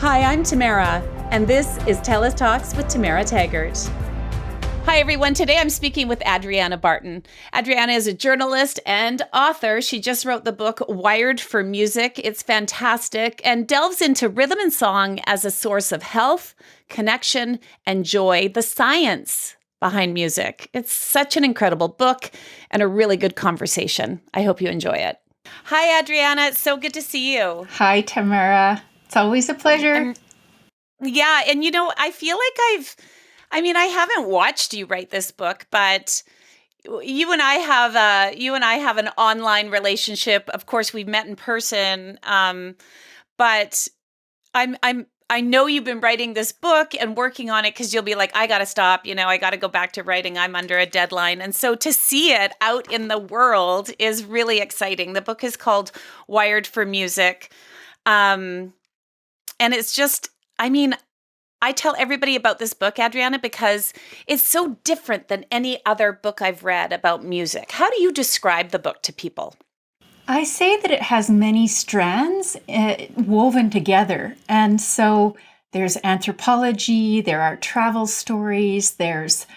Hi, I'm Tamara, and this is TELUS Talks with Tamara Taggart. Hi, everyone. Today I'm speaking with Adriana Barton. Adriana is a journalist and author. She just wrote the book Wired for Music. It's fantastic and delves into rhythm and song as a source of health, connection, and joy, the science behind music. It's such an incredible book and a really good conversation. I hope you enjoy it. Hi, Adriana. It's so good to see you. Hi, Tamara. It's always a pleasure. And I feel like I haven't watched you write this book, but you and I have an online relationship. Of course, we've met in person, but I know you've been writing this book and working on it because you'll be like, I got to stop. I got to go back to writing. I'm under a deadline, and so to see it out in the world is really exciting. The book is called Wired for Music, and it's just, I tell everybody about this book, Adriana, because it's so different than any other book I've read about music. How do you describe the book to people? I say that it has many strands woven together. And so there's anthropology, there are travel stories, there's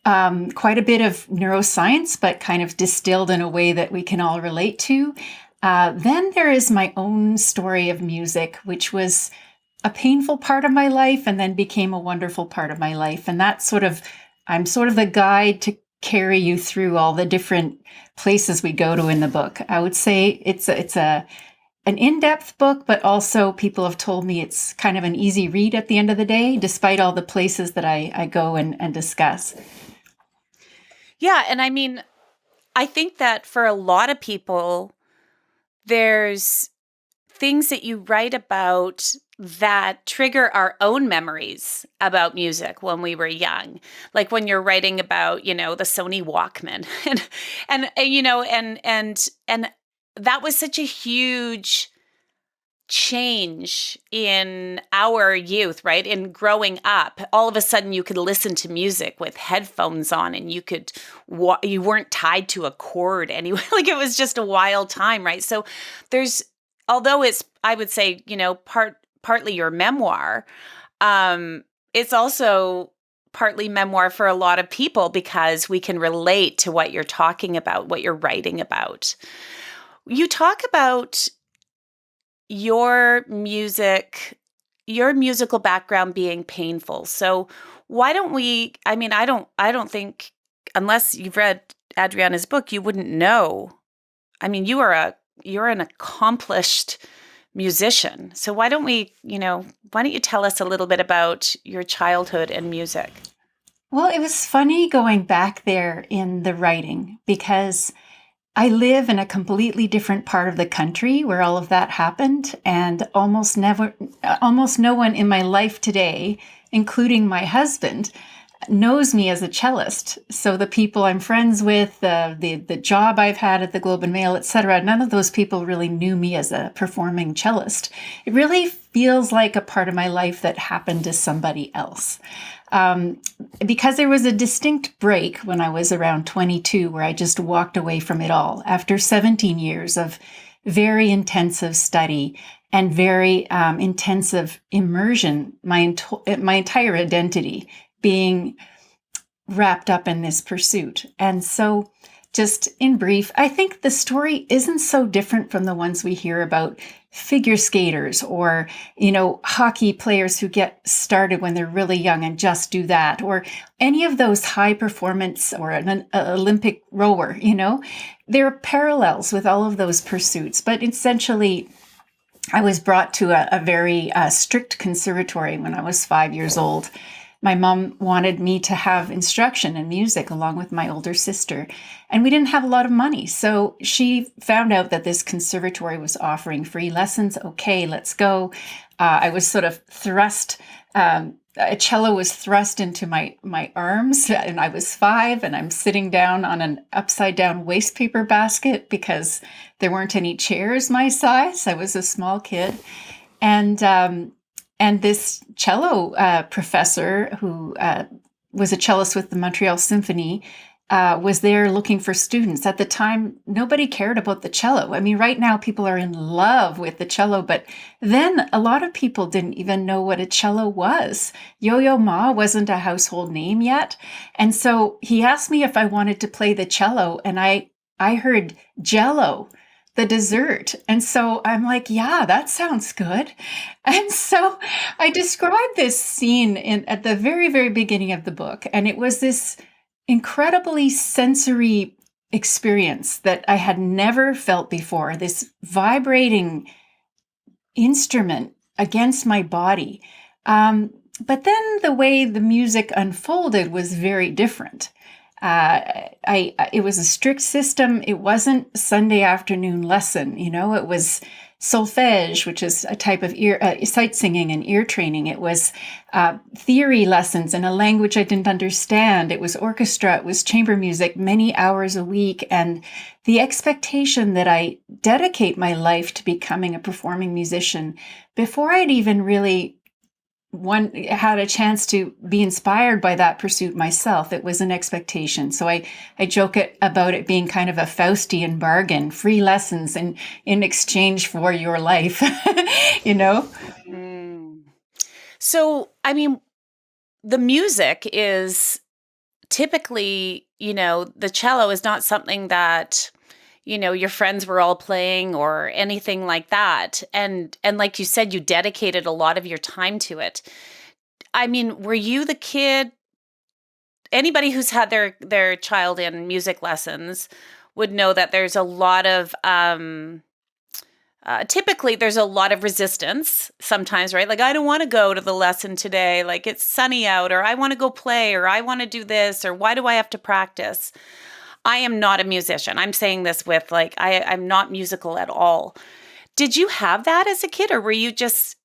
quite a bit of neuroscience, but kind of distilled in a way that we can all relate to. Then there is my own story of music, which was a painful part of my life and then became a wonderful part of my life. And I'm sort of the guide to carry you through all the different places we go to in the book. I would say it's an in-depth book, but also people have told me it's kind of an easy read at the end of the day, despite all the places that I go and discuss. Yeah. And I think that for a lot of people, there's things that you write about that trigger our own memories about music when we were young. Like when you're writing about, the Sony Walkman and that was such a huge change in our youth, right? In growing up, all of a sudden you could listen to music with headphones on and you weren't tied to a cord anyway. Like it was just a wild time, right? So although it's, I would say, partly your memoir, it's also partly memoir for a lot of people because we can relate to what you're talking about, what you're writing about. You talk about your musical background being painful. So why don't I don't think, unless you've read Adriana's book, you wouldn't know. You're an accomplished musician. So why don't you tell us a little bit about your childhood and music? Well, it was funny going back there in the writing because I live in a completely different part of the country where all of that happened, and almost no one in my life today, including my husband, knows me as a cellist. So the people I'm friends with, the job I've had at the Globe and Mail, etc., none of those people really knew me as a performing cellist. It really feels like a part of my life that happened to somebody else. Because there was a distinct break when I was around 22 where I just walked away from it all after 17 years of very intensive study and very intensive immersion, my entire identity being wrapped up in this pursuit. And so just in brief, I think the story isn't so different from the ones we hear about figure skaters or, hockey players who get started when they're really young and just do that, or any of those high performance or an Olympic rower, there are parallels with all of those pursuits. But essentially, I was brought to a very strict conservatory when I was 5 years old. My mom wanted me to have instruction in music along with my older sister, and we didn't have a lot of money. So she found out that this conservatory was offering free lessons. Okay, let's go. I was sort of thrust, a cello was thrust into my arms, and I was 5, and I'm sitting down on an upside down waste paper basket because there weren't any chairs my size. I was a small kid. And this cello professor, who was a cellist with the Montreal Symphony, was there looking for students. At the time, nobody cared about the cello. I mean, right now people are in love with the cello, but then a lot of people didn't even know what a cello was. Yo-Yo Ma wasn't a household name yet. And so he asked me if I wanted to play the cello, and I heard Jello, the dessert. And so I'm like, yeah, that sounds good. And so I described this scene at the very, very beginning of the book. And it was this incredibly sensory experience that I had never felt before, this vibrating instrument against my body. But then the way the music unfolded was very different. It was a strict system. It wasn't Sunday afternoon lesson. It was solfege, which is a type of sight singing and ear training. It was theory lessons in a language I didn't understand. It was orchestra. It was chamber music, many hours a week. And the expectation that I dedicate my life to becoming a performing musician before I'd even really had a chance to be inspired by that pursuit myself. It was an expectation. So I joke about it being kind of a Faustian bargain, free lessons in exchange for your life, Mm. So, I mean, the music is typically, the cello is not something that your friends were all playing or anything like that. And like you said, you dedicated a lot of your time to it. I mean, were you the kid? Anybody who's had their child in music lessons would know that there's a lot of typically there's a lot of resistance sometimes, right? Like, I don't want to go to the lesson today. Like, it's sunny out, or I want to go play, or I want to do this, or why do I have to practice? I am not a musician. I'm saying this with I'm not musical at all. Did you have that as a kid, or were you just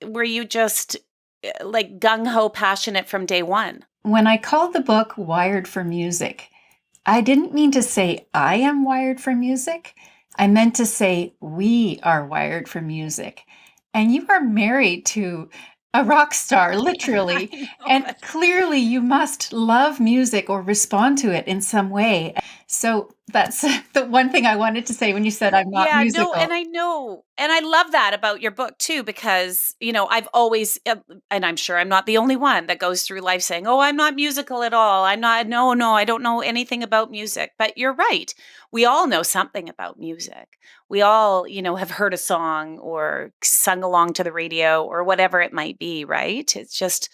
like gung ho passionate from day one? When I called the book Wired for Music, I didn't mean to say I am wired for music. I meant to say we are wired for music. And you are married to a rock star, literally. And clearly you must love music or respond to it in some way. So that's the one thing I wanted to say when you said I'm not musical. No, and I know. And I love that about your book too, because, I've always, and I'm sure I'm not the only one that goes through life saying, oh, I'm not musical at all. I'm not, no, I don't know anything about music. But you're right. We all know something about music. We all, have heard a song or sung along to the radio or whatever it might be, right? It's just.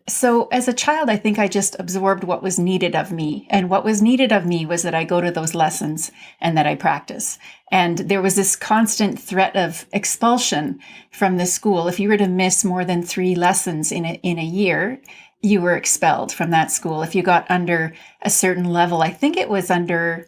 So as a child, I think I just absorbed what was needed of me. And what was needed of me was that I go to those lessons and that I practice. And there was this constant threat of expulsion from the school. If you were to miss more than 3 lessons in a year, you were expelled from that school. If you got under a certain level, I think it was under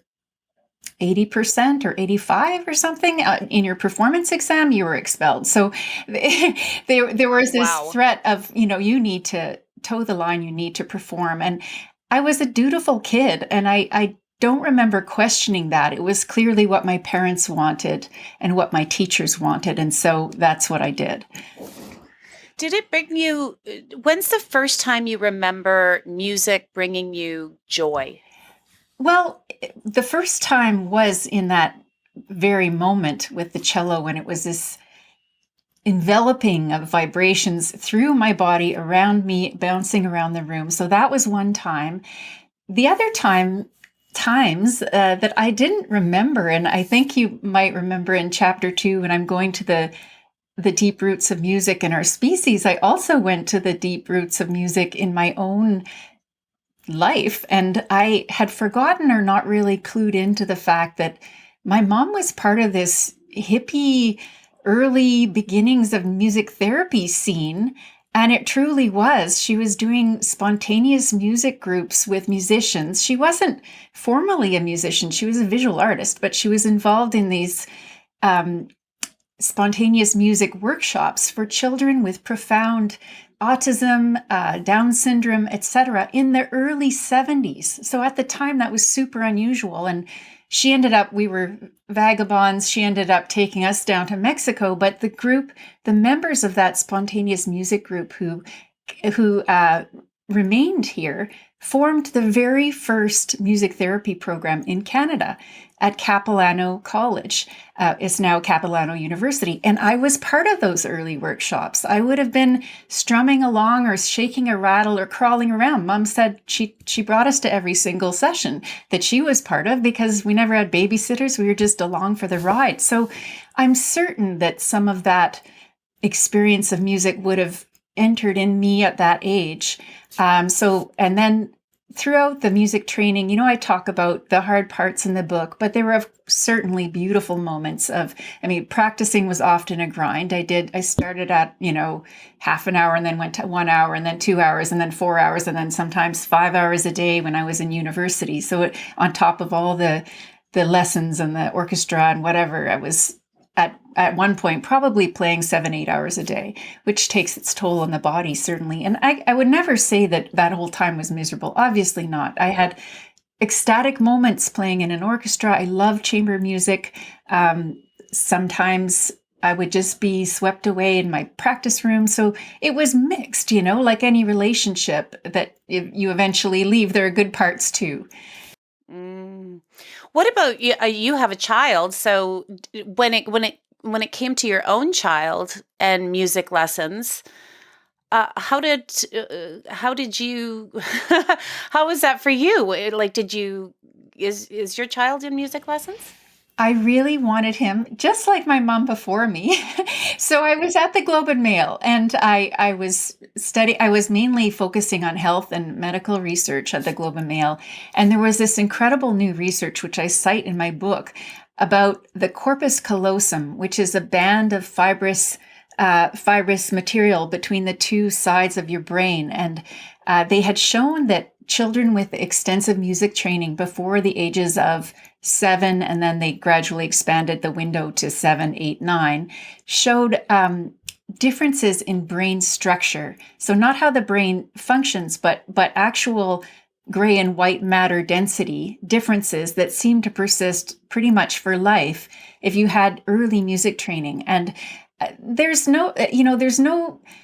80% or 85 or something in your performance exam, you were expelled. So there was this threat of, you need to toe the line, you need to perform. And I was a dutiful kid, and I don't remember questioning that. It was clearly what my parents wanted and what my teachers wanted. And so that's what I did. Did it bring you, when's the first time you remember music bringing you joy? Well, the first time was in that very moment with the cello, when it was this enveloping of vibrations through my body, around me, bouncing around the room. So that was one time. The other times that I didn't remember, and I think you might remember in chapter 2, when I'm going to the deep roots of music in our species, I also went to the deep roots of music in my own life. And I had forgotten or not really clued into the fact that my mom was part of this hippie early beginnings of music therapy scene. And it truly was. She was doing spontaneous music groups with musicians. She wasn't formally a musician. She was a visual artist, but she was involved in these spontaneous music workshops for children with profound autism, Down syndrome, etc., in the early 70s. So at the time, that was super unusual. And she ended up, we were vagabonds. She ended up taking us down to Mexico. But the members of that spontaneous music group who remained here, formed the very first music therapy program in Canada at Capilano College. It's now Capilano University. And I was part of those early workshops. I would have been strumming along or shaking a rattle or crawling around. Mom said she brought us to every single session that she was part of because we never had babysitters. We were just along for the ride. So I'm certain that some of that experience of music would have entered in me at that age. And then throughout the music training, I talk about the hard parts in the book, but there were certainly beautiful moments practicing was often a grind. I started at, half an hour and then went to 1 hour and then 2 hours and then 4 hours and then sometimes 5 hours a day when I was in university. So on top of all the lessons and the orchestra and whatever, I was at one point probably playing 7-8 hours a day, which takes its toll on the body, certainly. And I would never say that whole time was miserable. Obviously not. I had ecstatic moments playing in an orchestra. I love chamber music. Sometimes I would just be swept away in my practice room. So it was mixed, like any relationship that you eventually leave, there are good parts too. Mm. What about you? You have a child, so when it came to your own child and music lessons, how did you how was that for you? Like, is your child in music lessons? I really wanted him, just like my mom before me. So I was at the Globe and Mail, and I was I was mainly focusing on health and medical research at the Globe and Mail. And there was this incredible new research, which I cite in my book, about the corpus callosum, which is a band of fibrous material between the two sides of your brain. And they had shown that children with extensive music training before the ages of 7, and then they gradually expanded the window to 7, 8, 9, showed differences in brain structure. So not how the brain functions, but actual gray and white matter density differences that seem to persist pretty much for life if you had early music training. And there's no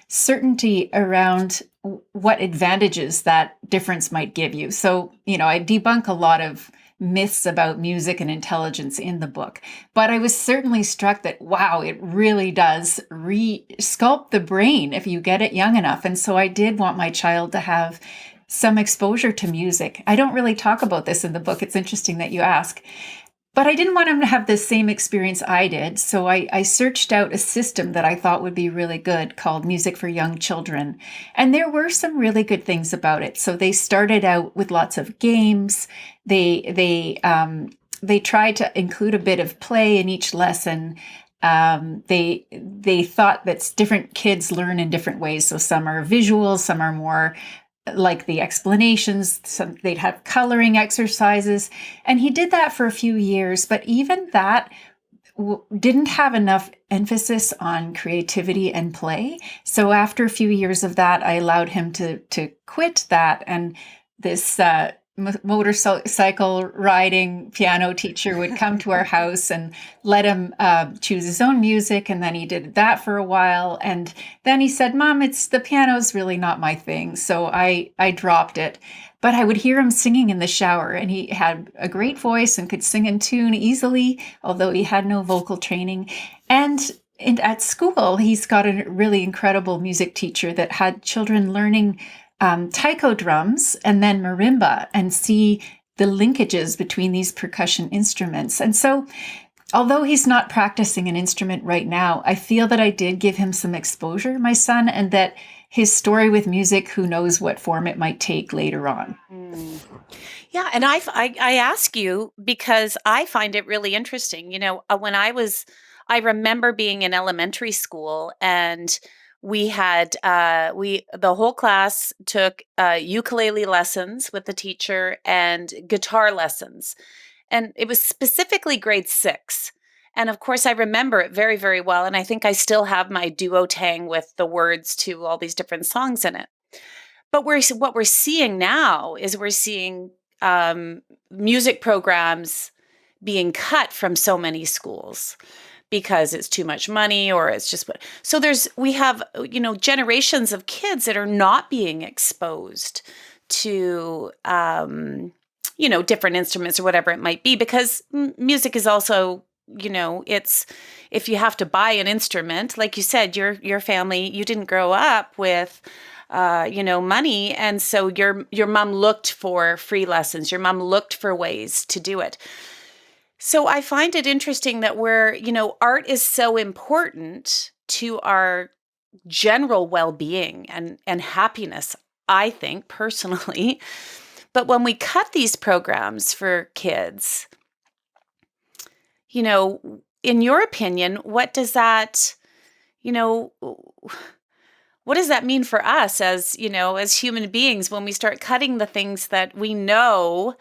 certainty around what advantages that difference might give you. So, I debunk a lot of myths about music and intelligence in the book, but I was certainly struck that, wow, it really does sculpt the brain if you get it young enough. And so I did want my child to have some exposure to music. I don't really talk about this in the book. It's interesting that you ask. But I didn't want him to have the same experience I did. So I searched out a system that I thought would be really good called Music for Young Children. And there were some really good things about it. So they started out with lots of games. They tried to include a bit of play in each lesson. They thought that different kids learn in different ways. So some are visual, some are more like the explanations. They'd have coloring exercises. And he did that for a few years, but even that didn't have enough emphasis on creativity and play. So after a few years of that, I allowed him to quit that. And this motorcycle riding piano teacher would come to our house and let him choose his own music. And then he did that for a while. And then he said, Mom, the piano's really not my thing. So I dropped it. But I would hear him singing in the shower, and he had a great voice and could sing in tune easily, although he had no vocal training. And at school, he's got a really incredible music teacher that had children learning taiko drums and then marimba, and see the linkages between these percussion instruments. And so, although he's not practicing an instrument right now, I feel that I did give him some exposure, my son, and that his story with music, who knows what form it might take later on. Yeah, and I ask you because I find it really interesting. I remember being in elementary school, and we had the whole class took ukulele lessons with the teacher and guitar lessons, and it was specifically grade 6. And of course, I remember it very, very well. And I think I still have my duotang with the words to all these different songs in it. But what we're seeing now is we're seeing music programs being cut from so many schools because it's too much money or it's just what. So we have, generations of kids that are not being exposed to, different instruments or whatever it might be, because music is also, it's, if you have to buy an instrument, like you said, your family, you didn't grow up with, money. And so your mom looked for free lessons. Your mom looked for ways to do it. So I find it interesting that art is so important to our general well-being and happiness, I think, personally. But when we cut these programs for kids, in your opinion, what does that mean for us as human beings when we start cutting the things that we know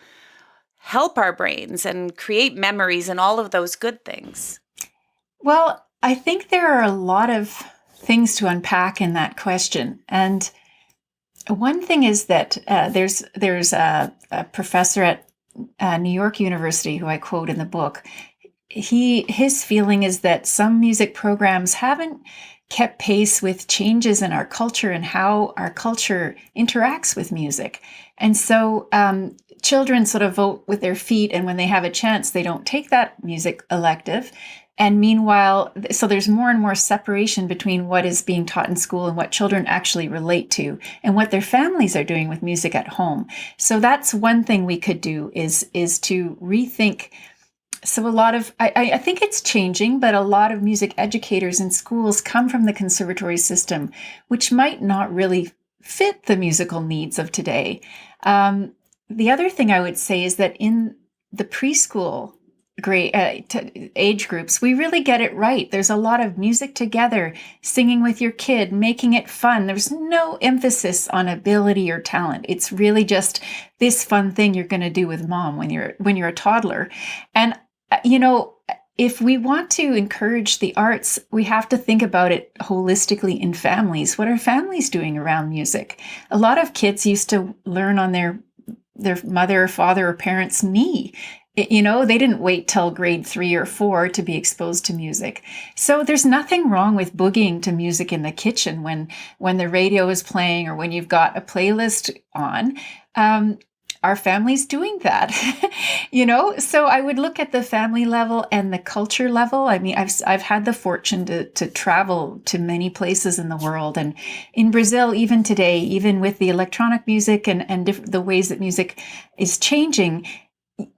help our brains and create memories and all of those good things? Well, I think there are a lot of things to unpack in that question. And one thing is that there's a professor at New York University who I quote in the book. His feeling is that some music programs haven't kept pace with changes in our culture and how our culture interacts with music. And so children sort of vote with their feet, and when they have a chance, they don't take that music elective. And meanwhile, so there's more and more separation between what is being taught in school and what children actually relate to and what their families are doing with music at home. So that's one thing we could do is to rethink. So I think it's changing, but a lot of music educators in schools come from the conservatory system, which might not really fit the musical needs of today. The other thing I would say is that in the preschool grade age groups, we really get it right. There's a lot of music together, singing with your kid, making it fun. There's no emphasis on ability or talent. It's really just this fun thing you're going to do with mom when you're a toddler. And if we want to encourage the arts, we have to think about it holistically in families. What are families doing around music? A lot of kids used to learn on their mother or father or parents' knee. They didn't wait till grade 3 or 4 to be exposed to music. So there's nothing wrong with boogieing to music in the kitchen when the radio is playing or when you've got a playlist on. Our family's doing that, So I would look at the family level and the culture level. I mean, I've had the fortune to travel to many places in the world, and in Brazil, even today, even with the electronic music and the ways that music is changing.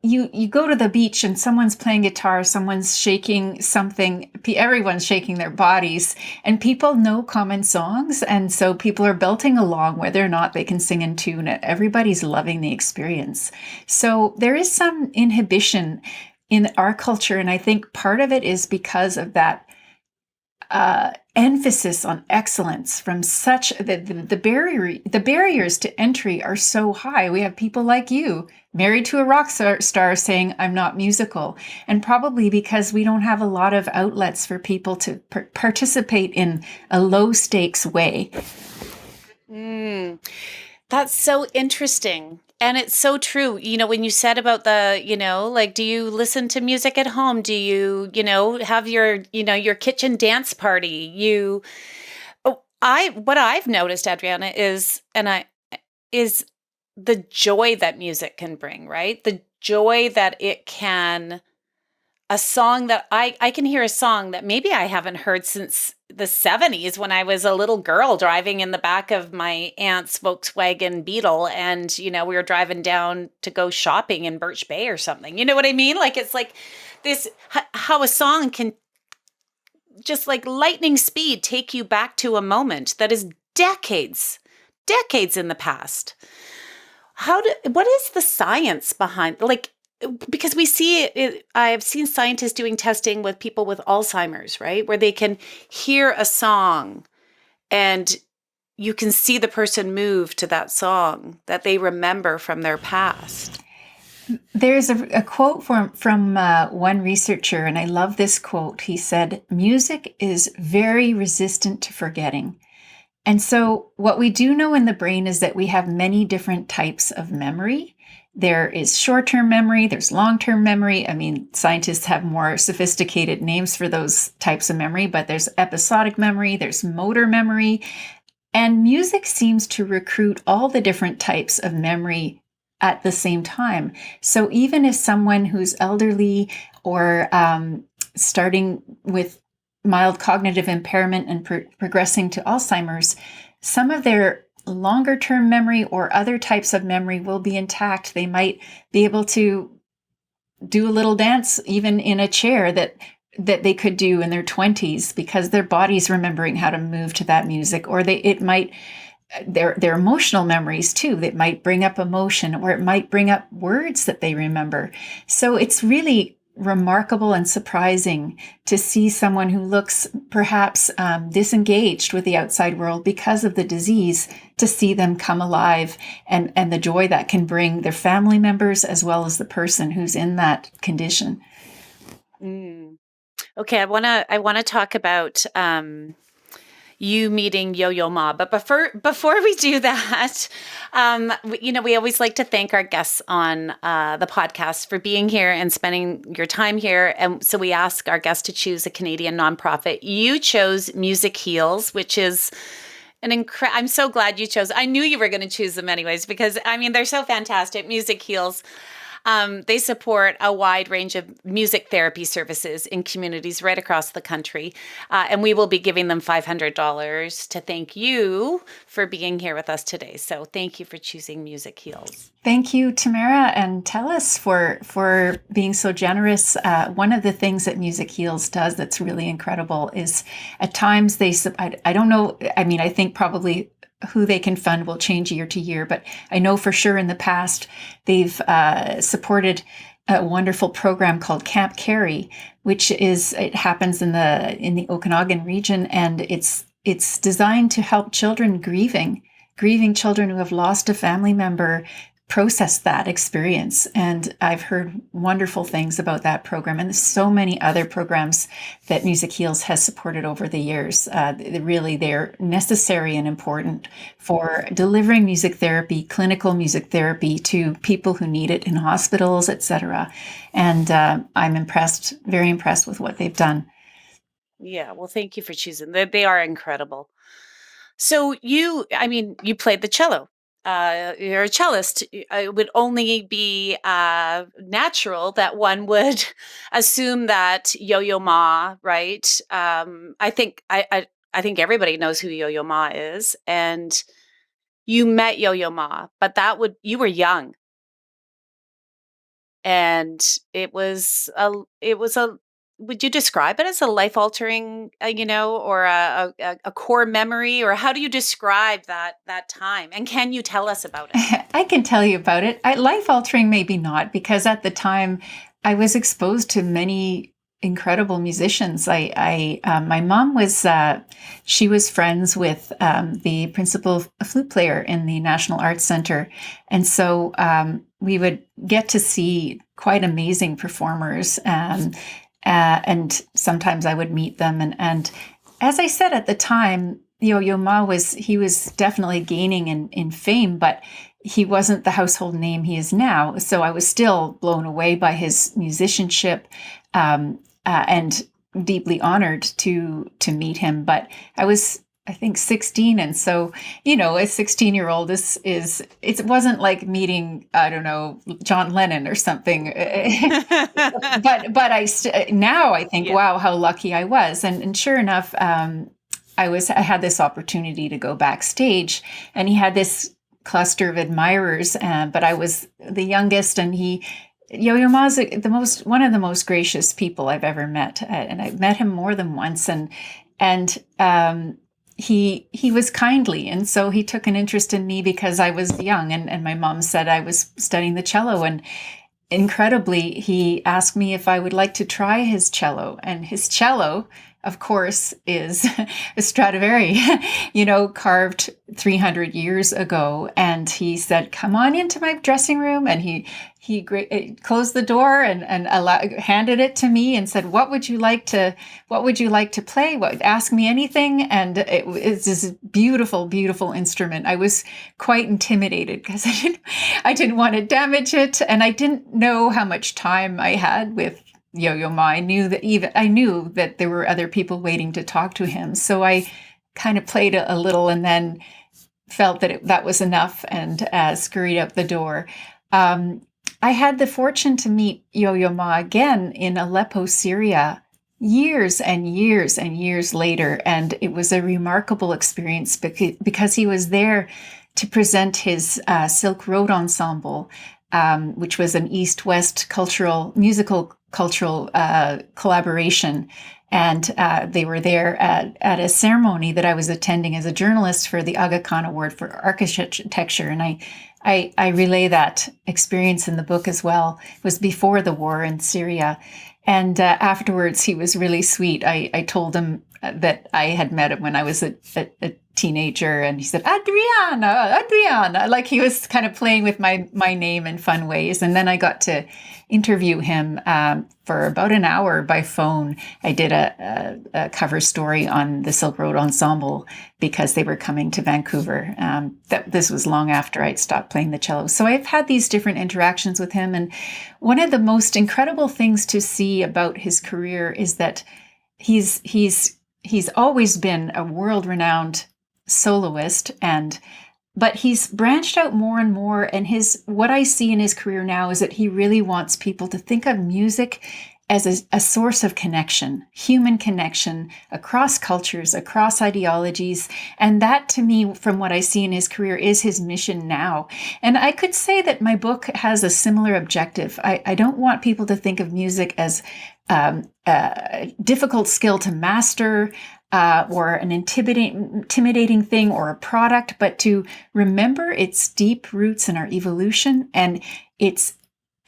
You go to the beach and someone's playing guitar, someone's shaking something, everyone's shaking their bodies, and people know common songs. And so people are belting along whether or not they can sing in tune. Everybody's loving the experience. So there is some inhibition in our culture. And I think part of it is because of that emphasis on excellence from such the barriers to entry are so high. We have people like you married to a rock star saying, I'm not musical. And probably because we don't have a lot of outlets for people to participate in a low stakes way. That's so interesting. And it's so true. When you said about the, do you listen to music at home? Do you, have your kitchen dance party? What I've noticed, Adriana, is the joy that music can bring, right? The joy that it can, a song that I can hear a song that maybe I haven't heard since the 70s when I was a little girl driving in the back of my aunt's Volkswagen Beetle, and we were driving down to go shopping in Birch Bay or something. You know what I mean? Like, it's like this, how a song can just like lightning speed take you back to a moment that is decades in the past. What is the science behind, because we see it, I've seen scientists doing testing with people with Alzheimer's, right? Where they can hear a song and you can see the person move to that song that they remember from their past. There's a quote from one researcher, and I love this quote. He said, "Music is very resistant to forgetting." And so what we do know in the brain is that we have many different types of memory. There is short-term memory, there's long-term memory. I mean, scientists have more sophisticated names for those types of memory, but there's episodic memory, there's motor memory, and music seems to recruit all the different types of memory at the same time. So even if someone who's elderly or starting with mild cognitive impairment and progressing to Alzheimer's, some of their longer term memory or other types of memory will be intact. They might be able to do a little dance even in a chair that they could do in their 20s because their body's remembering how to move to that music. Or it might their emotional memories too, that might bring up emotion, or it might bring up words that they remember. So it's really remarkable and surprising to see someone who looks perhaps disengaged with the outside world because of the disease, to see them come alive, and the joy that can bring their family members as well as the person who's in that condition. Okay, I wanna talk about you meeting Yo-Yo Ma. But before we do that, we always like to thank our guests on the podcast for being here and spending your time here. And so we ask our guests to choose a Canadian nonprofit. You chose Music Heals, which is I'm so glad you chose. I knew you were going to choose them anyways, because I mean, they're so fantastic. Music Heals. They support a wide range of music therapy services in communities right across the country. And we will be giving them $500 to thank you for being here with us today. So thank you for choosing Music Heals. Thank you, Tamara and TELUS, for being so generous. One of the things that Music Heals does that's really incredible is at times I don't know, I mean, I think probably who they can fund will change year to year, but I know for sure in the past they've supported a wonderful program called Camp Carey, it happens in the Okanagan region, and it's designed to help children grieving children who have lost a family member process that experience. And I've heard wonderful things about that program, and there's so many other programs that Music Heals has supported over the years. Really, they're necessary and important for delivering music therapy, clinical music therapy, to people who need it in hospitals, etc. And I'm very impressed with what they've done. Yeah, well, thank you for choosing. They are incredible. So you played the cello. You're a cellist. It would only be natural that one would assume that Yo-Yo Ma, right? I think I think everybody knows who Yo-Yo Ma is, and you met Yo-Yo Ma, but you were young, and it was a. Would you describe it as a life altering, or a core memory, or how do you describe that time? And can you tell us about it? I can tell you about it. Life altering, maybe not, because at the time I was exposed to many incredible musicians. My mom she was friends with the principal flute player in the National Arts Center, and so we would get to see quite amazing performers. And sometimes I would meet them. And as I said at the time, Yo-Yo Ma was definitely gaining in fame, but he wasn't the household name he is now. So I was still blown away by his musicianship, and deeply honored to meet him. But I was, I think, 16. And so, a 16-year-old it wasn't like meeting, I don't know, John Lennon or something. but now I think, wow, how lucky I was. And sure enough, I had this opportunity to go backstage, and he had this cluster of admirers, but I was the youngest, and Yo-Yo Ma's one of the most gracious people I've ever met. And I've met him more than once. And he was kindly, and so he took an interest in me because I was young, and my mom said I was studying the cello, and incredibly he asked me if I would like to try his cello, and his cello of course, is a Stradivari, carved 300 years ago. And he said, "Come on into my dressing room." And he closed the door and handed it to me and said, what would you like to play? Ask me anything. And it's this beautiful, beautiful instrument. I was quite intimidated because I didn't want to damage it. And I didn't know how much time I had with Yo-Yo Ma. I knew that there were other people waiting to talk to him. So I kind of played a little and then felt that was enough and scurried out the door. I had the fortune to meet Yo-Yo Ma again in Aleppo, Syria, years and years and years later. And it was a remarkable experience because he was there to present his Silk Road Ensemble, which was an East-West musical cultural collaboration. And they were there at a ceremony that I was attending as a journalist for the Aga Khan Award for Architecture. And I relay that experience in the book as well. It was before the war in Syria. And afterwards, he was really sweet. I told him that I had met him when I was a teenager, and he said, Adriana, like he was kind of playing with my name in fun ways. And then I got to interview him for about an hour by phone. I did a cover story on the Silk Road Ensemble because they were coming to Vancouver. This was long after I'd stopped playing the cello. So I've had these different interactions with him. And one of the most incredible things to see about his career is that he's always been a world-renowned soloist, but he's branched out more and more. And what I see in his career now is that he really wants people to think of music as a source of connection, human connection across cultures, across ideologies. And that, to me, from what I see in his career, is his mission now. And I could say that my book has a similar objective. I don't want people to think of music as a difficult skill to master, or an intimidating thing or a product, but to remember its deep roots in our evolution, and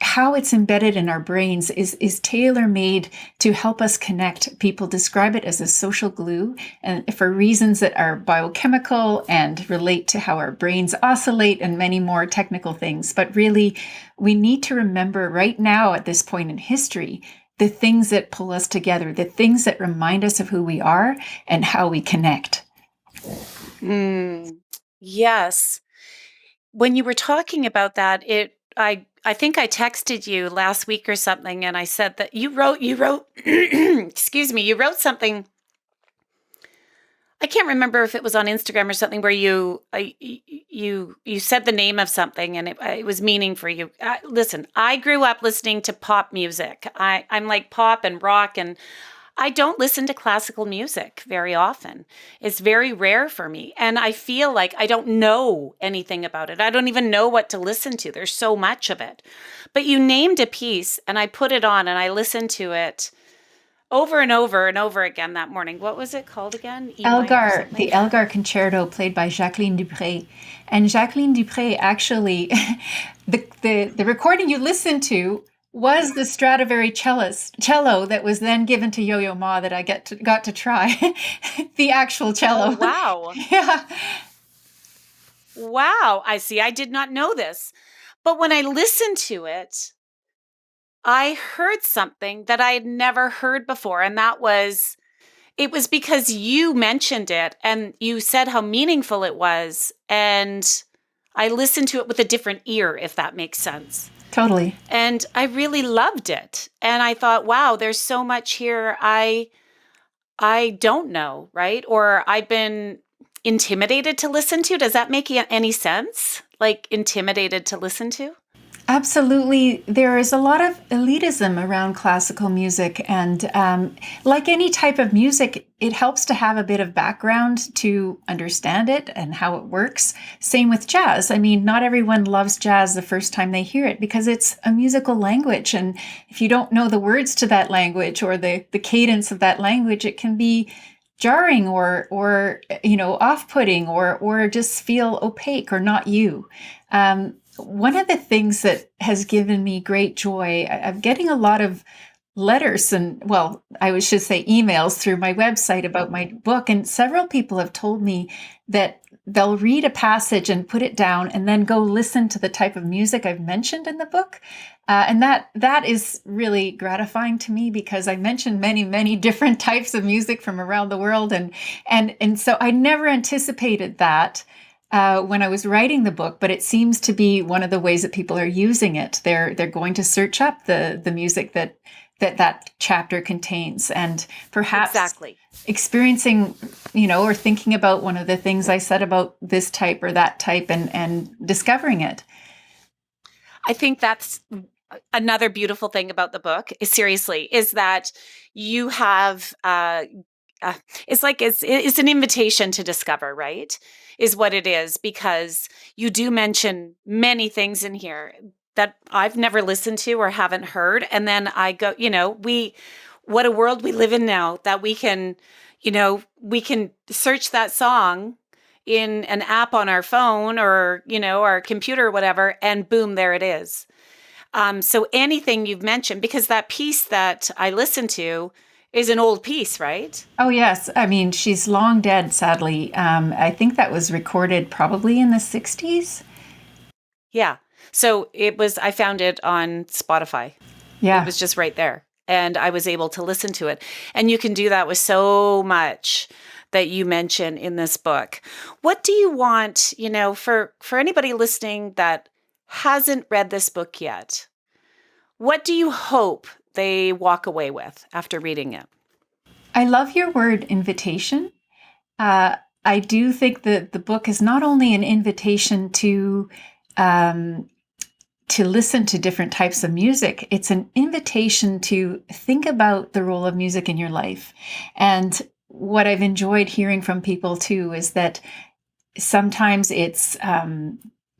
how it's embedded in our brains is tailor-made to help us connect. People describe it as a social glue, and for reasons that are biochemical and relate to how our brains oscillate and many more technical things. But really, we need to remember right now at this point in history the things that pull us together, the things that remind us of who we are and how we connect. Yes. When you were talking about that, I think I texted you last week or something, and I said that you wrote, excuse me, you wrote something. I can't remember if it was on Instagram or something where you said the name of something, and it was meaning for you. Listen, I grew up listening to pop music. I'm like pop and rock, and I don't listen to classical music very often. It's very rare for me, and I feel like I don't know anything about it. I don't even know what to listen to. There's so much of it. But you named a piece, and I put it on, and I listened to it over and over and over again that morning. What was it called again? Elgar, the Elgar Concerto, played by Jacqueline Dupré. And Jacqueline Dupré actually, the recording you listened to was the Stradivari cello that was then given to Yo-Yo Ma that I got to try. The actual cello. Oh, wow. Yeah. Wow. I see. I did not know this. But when I listened to it, I heard something that I had never heard before. And it was because you mentioned it and you said how meaningful it was. And I listened to it with a different ear, if that makes sense. Totally. And I really loved it. And I thought, wow, there's so much here I don't know, right? Or I've been intimidated to listen to. Does that make any sense? Like intimidated to listen to? Absolutely. There is a lot of elitism around classical music. And like any type of music, it helps to have a bit of background to understand it and how it works. Same with jazz. I mean, not everyone loves jazz the first time they hear it because it's a musical language. And if you don't know the words to that language or the cadence of that language, it can be jarring or off-putting or just feel opaque or not you. One of the things that has given me great joy, I'm getting a lot of letters and, well, I should say emails through my website about my book. And several people have told me that they'll read a passage and put it down and then go listen to the type of music I've mentioned in the book. And that is really gratifying to me because I mentioned many, many different types of music from around the world. And so I never anticipated that when I was writing the book, but it seems to be one of the ways that people are using it. They're going to search up the music that chapter contains, and perhaps Exactly. experiencing, or thinking about one of the things I said about this type or that type and discovering it. I think that's another beautiful thing about the book is that you have, it's an invitation to discover, right? Is what it is, because you do mention many things in here that I've never listened to or haven't heard. And then I go, what a world we live in now that we can search that song in an app on our phone or, our computer or whatever, and boom, there it is. So anything you've mentioned, because that piece that I listened to is an old piece, right? Oh, yes. I mean, she's long dead, sadly. I think that was recorded probably in the 60s. Yeah. So I found it on Spotify. Yeah. It was just right there. And I was able to listen to it. And you can do that with so much that you mention in this book. What do you want, for anybody listening that hasn't read this book yet? What do you hope they walk away with after reading it? I love your word invitation. I do think that the book is not only an invitation to listen to different types of music, it's an invitation to think about the role of music in your life. And what I've enjoyed hearing from people too is that sometimes it's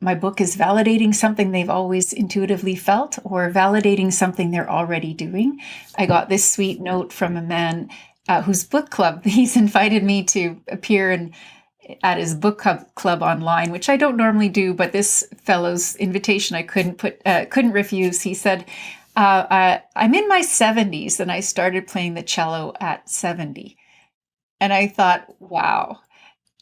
my book is validating something they've always intuitively felt or validating something they're already doing. I got this sweet note from a man whose book club, he's invited me to appear at his book club online, which I don't normally do, but this fellow's invitation I couldn't refuse. He said, I'm in my 70s and I started playing the cello at 70. And I thought, wow.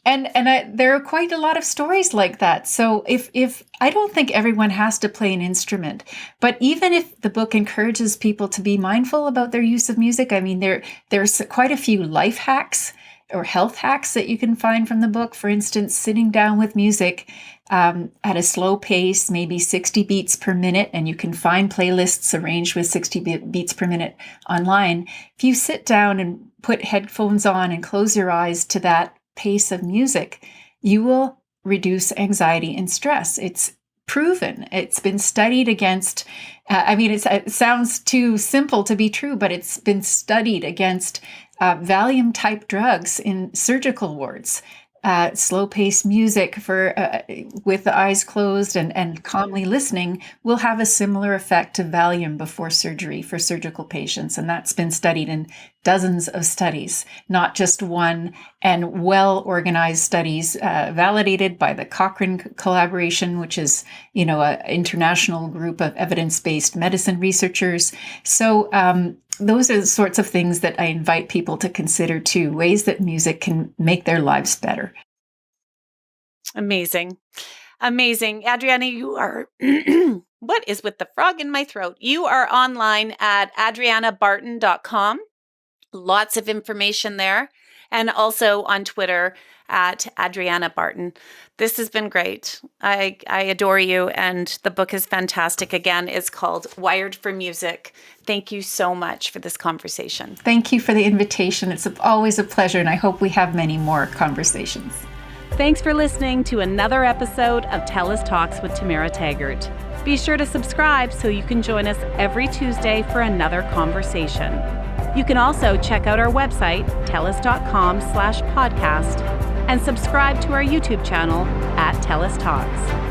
And there are quite a lot of stories like that. So if I don't think everyone has to play an instrument, but even if the book encourages people to be mindful about their use of music, I mean, there's quite a few life hacks or health hacks that you can find from the book. For instance, sitting down with music at a slow pace, maybe 60 beats per minute, and you can find playlists arranged with 60 beats per minute online. If you sit down and put headphones on and close your eyes to that pace of music, you will reduce anxiety and stress. It's proven. It's been studied against, it sounds too simple to be true, but it's been studied against Valium type drugs in surgical wards. Slow-paced music with the eyes closed and calmly listening will have a similar effect to Valium before surgery for surgical patients. And that's been studied in dozens of studies, not just one, and well-organized studies validated by the Cochrane Collaboration, which is, an international group of evidence-based medicine researchers. So those are the sorts of things that I invite people to consider too, ways that music can make their lives better. Amazing. Amazing. Adriana, you are, what is with the frog in my throat? You are online at adrianabarton.com. Lots of information there. And also on Twitter at Adriana Barton. This has been great. I adore you. And the book is fantastic. Again, it's called Wired for Music. Thank you so much for this conversation. Thank you for the invitation. It's always a pleasure. And I hope we have many more conversations. Thanks for listening to another episode of TELUS Talks with Tamara Taggart. Be sure to subscribe so you can join us every Tuesday for another conversation. You can also check out our website, telus.com/podcast, and subscribe to our YouTube channel at TELUS Talks.